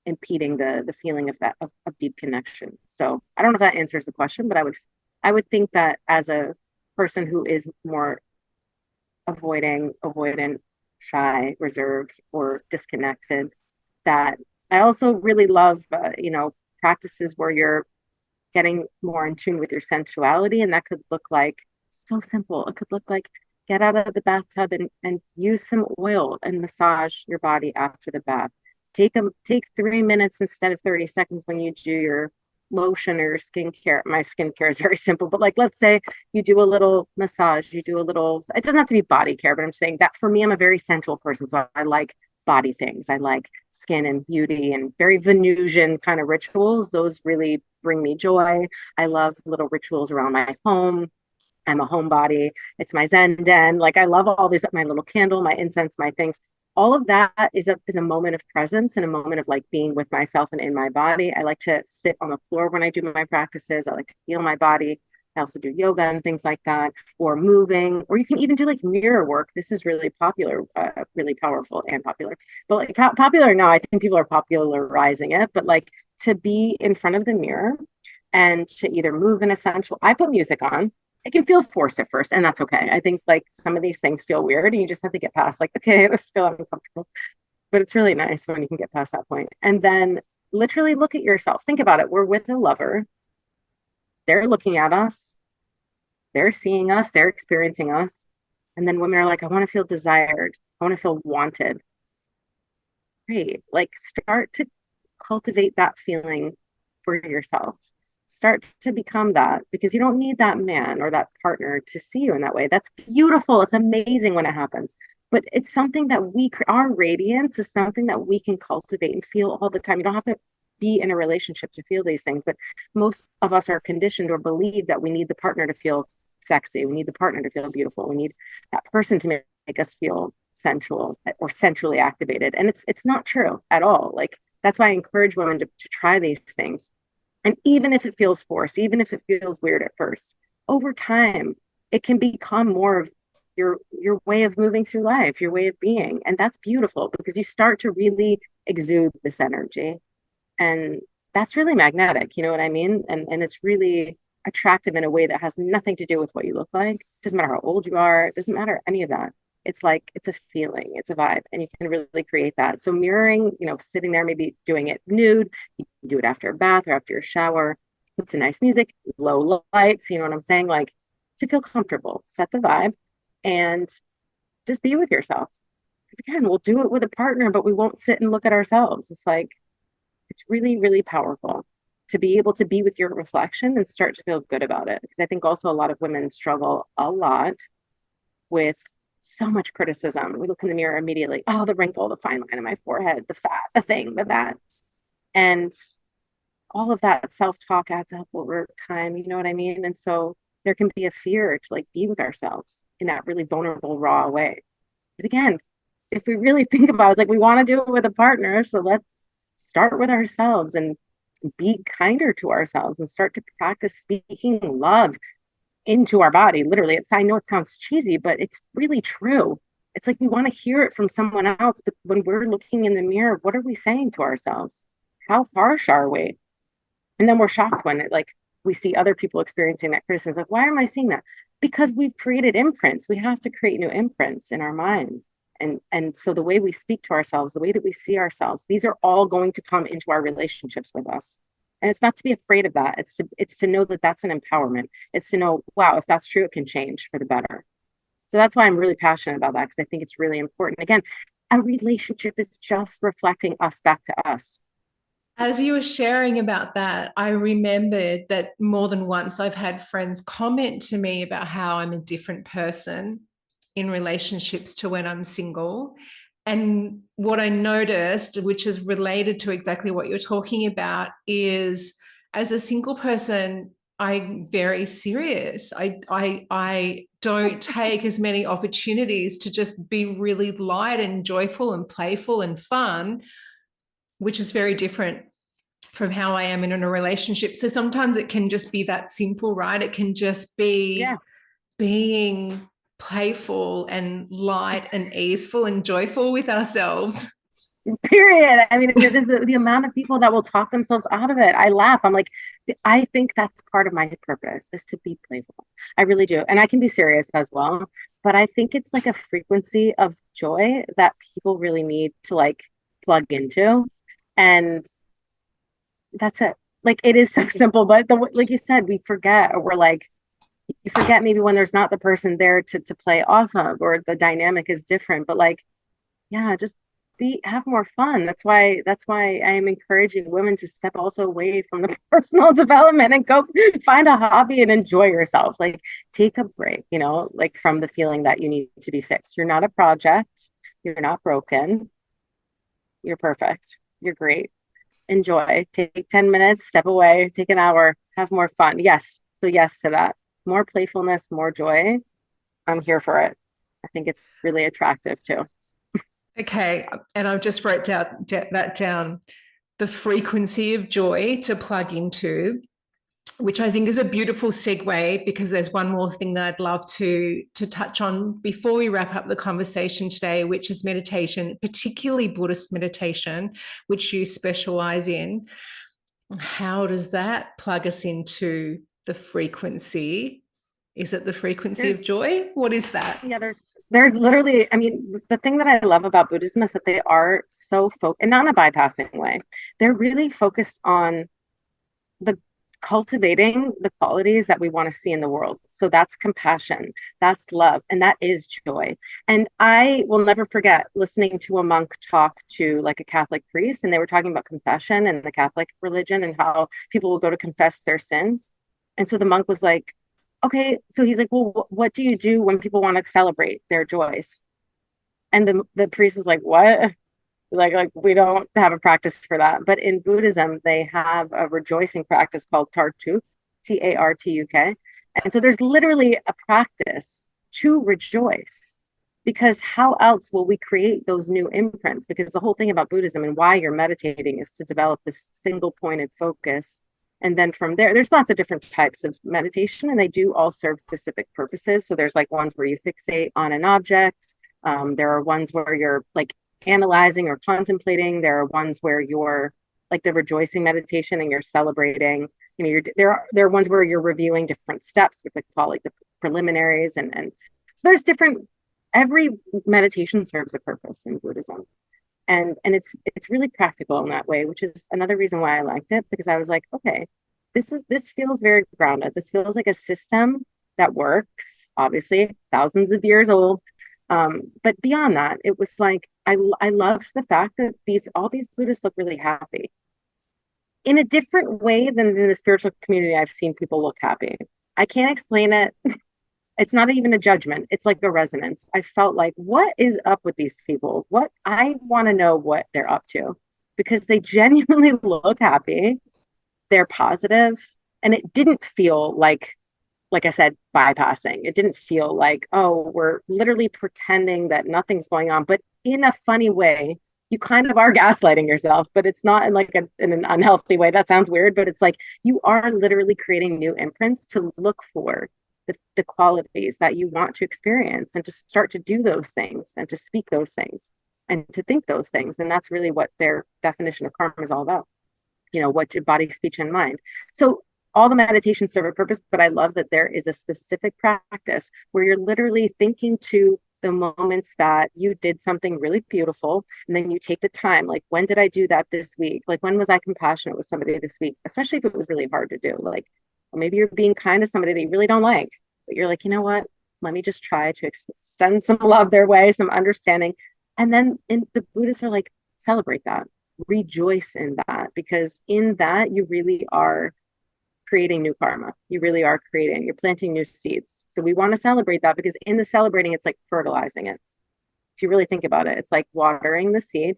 impeding the feeling of that of deep connection. So I don't know if that answers the question, but I would think that as a person who is more avoidant, shy, reserved, or disconnected, that I also really love, practices where you're getting more in tune with your sensuality. And that could look like so simple. It could look like get out of the bathtub and use some oil and massage your body after the bath. Take 3 minutes instead of 30 seconds when you do your lotion or your skincare. My skincare is very simple, but like let's say you do a little massage, you do a little, it doesn't have to be body care, but I'm saying that for me, I'm a very sensual person. So I like body things. I like skin and beauty and very Venusian kind of rituals. Those really bring me joy. I love little rituals around my home. I'm a homebody. It's my Zen den. Like I love all these, my little candle, my incense, my things. All of that is a moment of presence and a moment of like being with myself and in my body. I like to sit on the floor when I do my practices. I like to feel my body. I also do yoga and things like that, or moving, or you can even do like mirror work. This is really popular, really powerful and popular. But like popular now, I think people are popularizing it. But like to be in front of the mirror and to either move in a sensual, I put music on. It can feel forced at first, and that's okay. I think like some of these things feel weird, and you just have to get past like, okay, this feels uncomfortable. But it's really nice when you can get past that point. And then literally look at yourself. Think about it. We're with a lover. They're looking at us, they're seeing us, they're experiencing us. And then women are like, I want to feel desired, I want to feel wanted. Great. Like start to cultivate that feeling for yourself. Start to become that because you don't need that man or that partner to see you in that way. That's beautiful. It's amazing when it happens. But it's something that our radiance is something that we can cultivate and feel all the time. You don't have to be in a relationship to feel these things, but most of us are conditioned or believe that we need the partner to feel sexy. We need the partner to feel beautiful. We need that person to make us feel sensual or sensually activated. And it's not true at all. Like that's why I encourage women to try these things. And even if it feels forced, even if it feels weird at first, over time, it can become more of your way of moving through life, your way of being. And that's beautiful because you start to really exude this energy. And that's really magnetic, you know what I mean? And it's really attractive in a way that has nothing to do with what you look like. It doesn't matter how old you are, it doesn't matter any of that. It's like it's a feeling, it's a vibe, and you can really create that. So mirroring, sitting there, maybe doing it nude, you can do it after a bath or after a shower, put some nice music, low lights, you know what I'm saying? Like to feel comfortable, set the vibe and just be with yourself. Because again, we'll do it with a partner, but we won't sit and look at ourselves. It's like it's really, really powerful to be able to be with your reflection and start to feel good about it. Because I think also a lot of women struggle a lot with so much criticism. We look in the mirror immediately, oh, the wrinkle, the fine line in my forehead, the fat, the thing, the that. And all of that self-talk adds up over time, you know what I mean? And so there can be a fear to like be with ourselves in that really vulnerable, raw way. But again, if we really think about it, it's like we want to do it with a partner. So let's start with ourselves and be kinder to ourselves and start to practice speaking love into our body. Literally, I know it sounds cheesy, but it's really true. It's like we want to hear it from someone else, but when we're looking in the mirror, what are we saying to ourselves? How harsh are we? And then we're shocked when we see other people experiencing that criticism. Like, why am I seeing that? Because we've created imprints. We have to create new imprints in our mind. And so the way we speak to ourselves, the way that we see ourselves, these are all going to come into our relationships with us. And it's not to be afraid of that. It's to know that that's an empowerment. It's to know, wow, if that's true, it can change for the better. So that's why I'm really passionate about that because I think it's really important. Again, a relationship is just reflecting us back to us. As you were sharing about that, I remembered that more than once I've had friends comment to me about how I'm a different person in relationships to when I'm single. And what I noticed, which is related to exactly what you're talking about, is as a single person, I'm very serious. I don't take as many opportunities to just be really light and joyful and playful and fun, which is very different from how I am in a relationship. So sometimes it can just be that simple, right? It can just be Yeah. being playful and light and easeful and joyful with ourselves. Period. I mean, the amount of people that will talk themselves out of it. I laugh. I'm like, I think that's part of my purpose is to be playful. I really do. And I can be serious as well. But I think it's like a frequency of joy that people really need to like plug into. And that's it. Like it is so simple, but like you said, we forget, or we're like, you forget maybe when there's not the person there to play off of, or the dynamic is different. But like, yeah, just be have more fun. That's why I am encouraging women to step also away from the personal development and go find a hobby and enjoy yourself. Like take a break, like from the feeling that you need to be fixed. You're not a project, you're not broken, you're perfect, you're great. Enjoy. Take 10 minutes, step away, take an hour, have more fun. Yes. So yes to that. More playfulness, more joy. I'm here for it. I think it's really attractive too. Okay, and I've just wrote that down. The frequency of joy to plug into, which I think is a beautiful segue, because there's one more thing that I'd love to touch on before we wrap up the conversation today, which is meditation, particularly Buddhist meditation, which you specialize in. How does that plug us into the frequency? Is it the frequency of joy? What is that? Yeah, there's literally, I mean, the thing that I love about Buddhism is that they are so focused, and not in a bypassing way. They're really focused on the cultivating the qualities that we want to see in the world. So that's compassion, that's love, and that is joy. And I will never forget listening to a monk talk to like a Catholic priest, and they were talking about confession and the Catholic religion and how people will go to confess their sins. And so the monk was like, okay, so he's like, well, what do you do when people want to celebrate their joys? And the priest is like, what? Like we don't have a practice for that. But in Buddhism, they have a rejoicing practice called Tartuk, Tartuk. And so there's literally a practice to rejoice, because how else will we create those new imprints? Because the whole thing about Buddhism and why you're meditating is to develop this single pointed focus. And then from there's lots of different types of meditation, and they do all serve specific purposes. So there's like ones where you fixate on an object. There are ones where you're like analyzing or contemplating. There are ones where you're like the rejoicing meditation and you're celebrating. There are ones where you're reviewing different steps, which they call like the preliminaries, and so there's different. Every meditation serves a purpose in Buddhism, and it's really practical in that way, which is another reason why I liked it, because I was like, okay, this feels very grounded. This feels like a system that works, obviously thousands of years old. But beyond that, it was like I loved the fact that all these Buddhists look really happy in a different way than in the spiritual community. I've seen people look happy. I can't explain it. It's not even a judgment. It's like a resonance. I felt like, what is up with these people? What I want to know what they're up to, because they genuinely look happy. They're positive, and it didn't feel like I said, bypassing. It didn't feel like, oh, we're literally pretending that nothing's going on, but in a funny way. You kind of are gaslighting yourself, but it's not in like in an unhealthy way. That sounds weird, but it's like you are literally creating new imprints to look for the qualities that you want to experience, and to start to do those things and to speak those things and to think those things. And that's really what their definition of karma is all about. What your body, speech, and mind. So all the meditations serve a purpose, but I love that there is a specific practice where you're literally thinking to the moments that you did something really beautiful, and then you take the time, like, when did I do that this week? Like, when was I compassionate with somebody this week, especially if it was really hard to do? Like, or maybe you're being kind to somebody that you really don't like, but you're like, you know what, let me just try to extend some love their way, some understanding. And then the Buddhists are like, celebrate that, rejoice in that, because in that you really are creating new karma. You really are you're planting new seeds. So we want to celebrate that, because in the celebrating, it's like fertilizing it. If you really think about it, it's like watering the seed,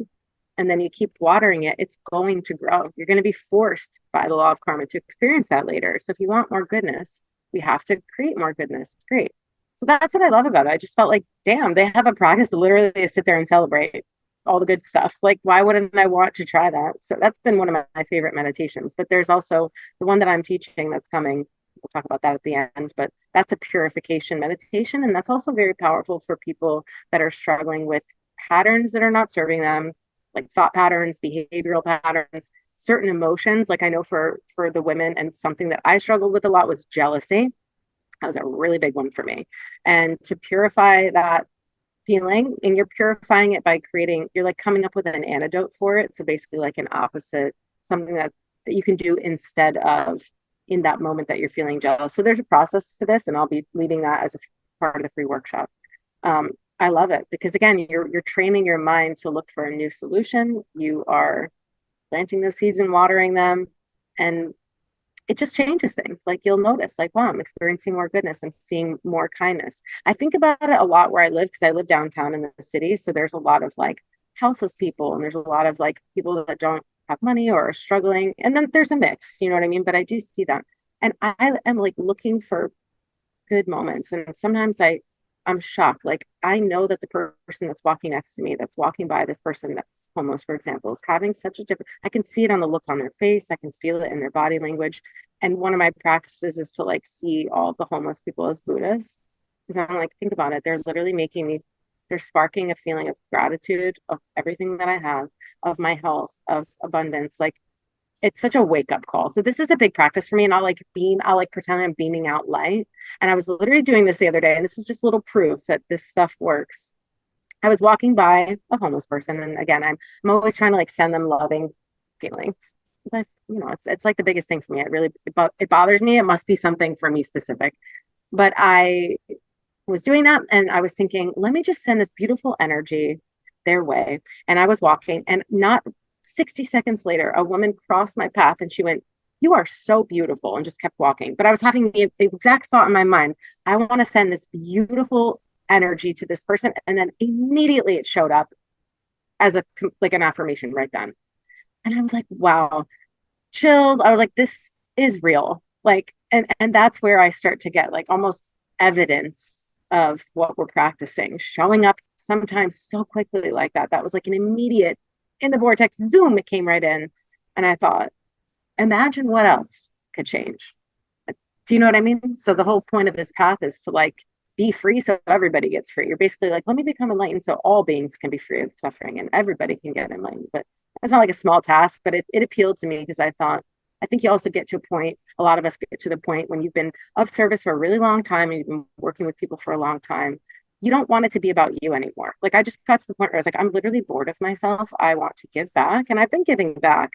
and then you keep watering it, it's going to grow. You're going to be forced by the law of karma to experience that later. So if you want more goodness, we have to create more goodness. It's great. So that's what I love about it. I just felt like, damn, they have a practice to literally sit there and celebrate all the good stuff. Like, why wouldn't I want to try that? So that's been one of my favorite meditations. But there's also the one that I'm teaching that's coming. We'll talk about that at the end, but that's a purification meditation. And that's also very powerful for people that are struggling with patterns that are not serving them, like thought patterns, behavioral patterns, certain emotions. Like I know for the women, and something that I struggled with a lot was jealousy. That was a really big one for me. And to purify that feeling, and you're purifying it by creating, you're like coming up with an antidote for it. So basically like an opposite, something that you can do instead of in that moment that you're feeling jealous. So there's a process to this, and I'll be leading that as a part of the free workshop. um, I love it because again, you're training your mind to look for a new solution. You are planting those seeds and watering them, and it just changes things. Like you'll notice, like, wow, I'm experiencing more goodness. I'm seeing more kindness. I think about it a lot where I live because I live downtown in the city. So there's a lot of like houseless people, and there's a lot of like people that don't have money or are struggling. And then there's a mix, you know what I mean? But I do see them. And I am like looking for good moments. And sometimes I'm shocked. Like I know that the person that's walking next to me, that's walking by, this person that's homeless, for example, is having such a different, I can see it on the look on their face. I can feel it in their body language. And one of my practices is to like see all the homeless people as Buddhas. Because I'm like, think about it. They're literally making me, they're sparking a feeling of gratitude of everything that I have, of my health, of abundance. Like it's such a wake up call. So this is a big practice for me. And I'll like pretend I'm beaming out light. And I was literally doing this the other day. And this is just little proof that this stuff works. I was walking by a homeless person. And again, I'm always trying to like send them loving feelings. It's like the biggest thing for me. It bothers me. It must be something for me specific. But I was doing that and I was thinking, let me just send this beautiful energy their way. And I was walking, and not 60 seconds later, a woman crossed my path and she went, "You are so beautiful," and just kept walking. But I was having the exact thought in my mind, I want to send this beautiful energy to this person. And then immediately it showed up as like an affirmation right then. And I was like, wow, chills. I was like, this is real. Like, and that's where I start to get like almost evidence of what we're practicing showing up sometimes so quickly like that. That was like an immediate in the vortex, zoom, it came right in. And I thought, imagine what else could change. Do you know what I mean? So the whole point of this path is to like be free so everybody gets free. You're basically like, let me become enlightened so all beings can be free of suffering and everybody can get enlightened. But it's not like a small task, but it appealed to me because I thought, I think you also get to a point, a lot of us get to the point when you've been of service for a really long time and you've been working with people for a long time. You don't want it to be about you anymore. Like I just got to the point where I was like, I'm literally bored of myself. I want to give back. And I've been giving back,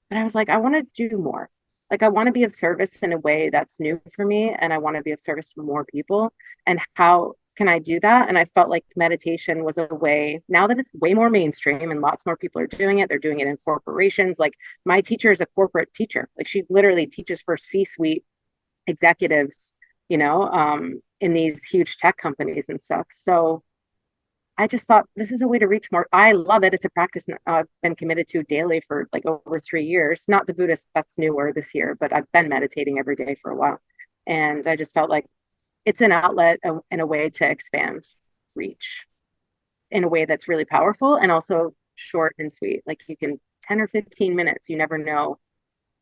but I was like, I want to do more. Like I want to be of service in a way that's new for me. And I want to be of service to more people. And how can I do that? And I felt like meditation was a way, now that it's way more mainstream and lots more people are doing it, they're doing it in corporations. Like my teacher is a corporate teacher. Like she literally teaches for C-suite executives, in these huge tech companies and stuff. So I just thought this is a way to reach more. I love it. It's a practice I've been committed to daily for like over 3 years. Not the Buddhist, that's newer this year, but I've been meditating every day for a while. And I just felt like it's an outlet and a way to expand reach in a way that's really powerful and also short and sweet. Like you can 10 or 15 minutes, you never know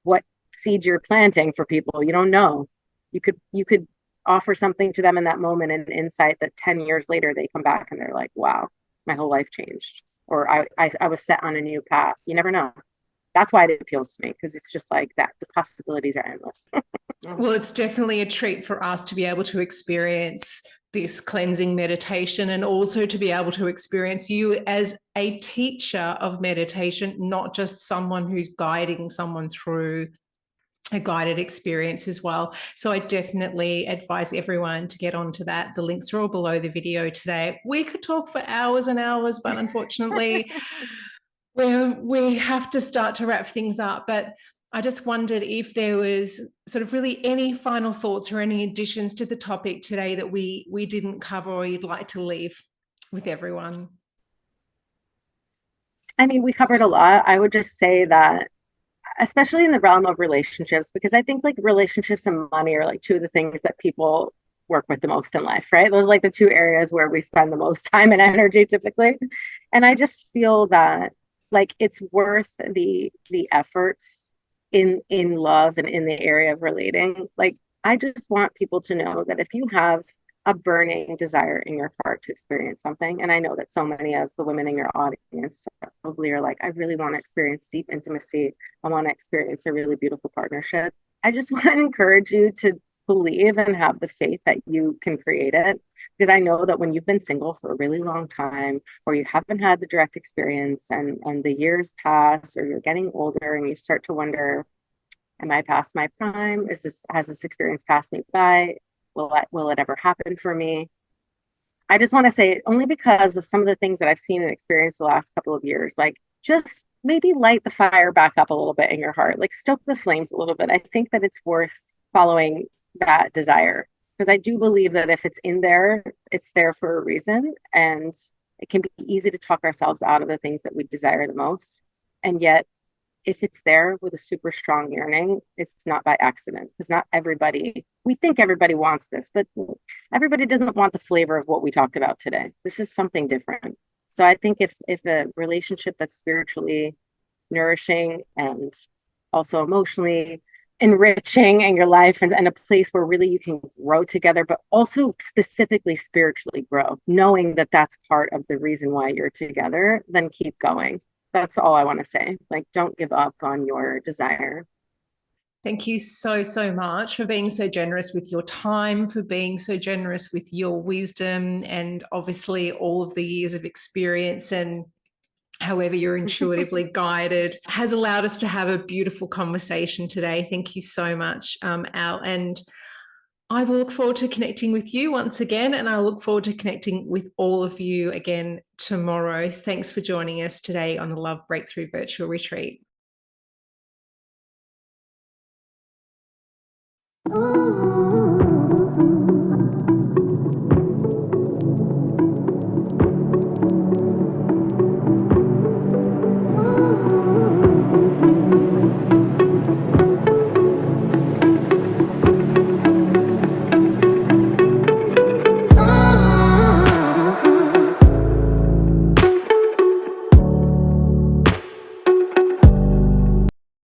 what seeds you're planting for people. You don't know. You could offer something to them in that moment and insight that 10 years later they come back and they're like, wow, my whole life changed. Or I was set on a new path. You never know. That's why it appeals to me, because it's just like that. The possibilities are endless. Well, it's definitely a treat for us to be able to experience this cleansing meditation and also to be able to experience you as a teacher of meditation, not just someone who's guiding someone through a guided experience as well. So I definitely advise everyone to get onto that. The links are all below the video today. We could talk for hours and hours, but unfortunately, we have to start to wrap things up. But I just wondered if there was sort of really any final thoughts or any additions to the topic today that we didn't cover or you'd like to leave with everyone. I mean, we covered a lot. I would just say that, especially in the realm of relationships, because I think like relationships and money are like two of the things that people work with the most in life, right? Those are like the two areas where we spend the most time and energy typically. And I just feel that like it's worth the efforts in love and in the area of relating. Like I just want people to know that if you have a burning desire in your heart to experience something, and I know that so many of the women in your audience probably are like, I really want to experience deep intimacy. I want to experience a really beautiful partnership. I just want to encourage you to believe and have the faith that you can create it. Because I know that when you've been single for a really long time, or you haven't had the direct experience, and the years pass, or you're getting older and you start to wonder, am I past my prime? Has this experience passed me by? Will it ever happen for me? I just want to say, only because of some of the things that I've seen and experienced the last couple of years, like just maybe light the fire back up a little bit in your heart, like stoke the flames a little bit. I think that it's worth following that desire, because I do believe that if it's in there, it's there for a reason. And it can be easy to talk ourselves out of the things that we desire the most. And yet, if it's there with a super strong yearning, it's not by accident, because not everybody, we think everybody wants this, but everybody doesn't want the flavor of what we talked about today. This is something different. So I think if a relationship that's spiritually nourishing and also emotionally enriching in your life, and a place where really you can grow together, but also specifically spiritually grow, knowing that that's part of the reason why you're together, then keep going. That's all I want to say. Like, don't give up on your desire. Thank you so, so much for being so generous with your time, for being so generous with your wisdom, and obviously all of the years of experience and however you're intuitively guided has allowed us to have a beautiful conversation today. Thank you so much, Al. And I will look forward to connecting with you once again, and I look forward to connecting with all of you again tomorrow. Thanks for joining us today on the Love Breakthrough Virtual Retreat.